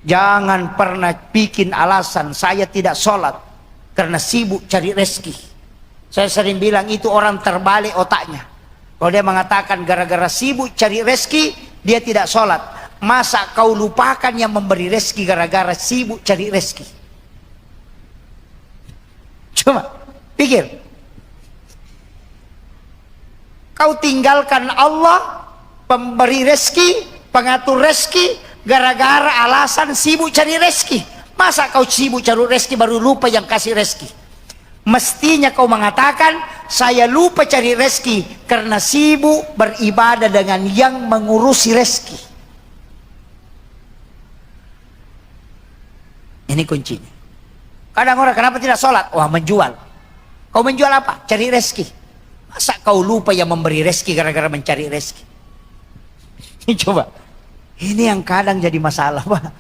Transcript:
Jangan pernah bikin alasan saya tidak sholat karena sibuk cari rezeki. Saya sering bilang itu orang terbalik otaknya. Kalau dia mengatakan gara-gara sibuk cari rezeki dia tidak sholat, masa kau lupakan yang memberi rezeki gara-gara sibuk cari rezeki? Cuma pikir, kau tinggalkan Allah pemberi rezeki, pengatur rezeki, gara-gara alasan sibuk cari rezeki. Masa kau sibuk cari rezeki baru lupa yang kasih rezeki? Mestinya kau mengatakan saya lupa cari rezeki karena sibuk beribadah dengan yang mengurusi rezeki. Ini kuncinya. Kadang orang kenapa tidak sholat? Wah, menjual. Kau menjual apa? Cari rezeki. Masa kau lupa yang memberi rezeki gara-gara mencari rezeki? Coba. Ini yang kadang jadi masalah, Pak.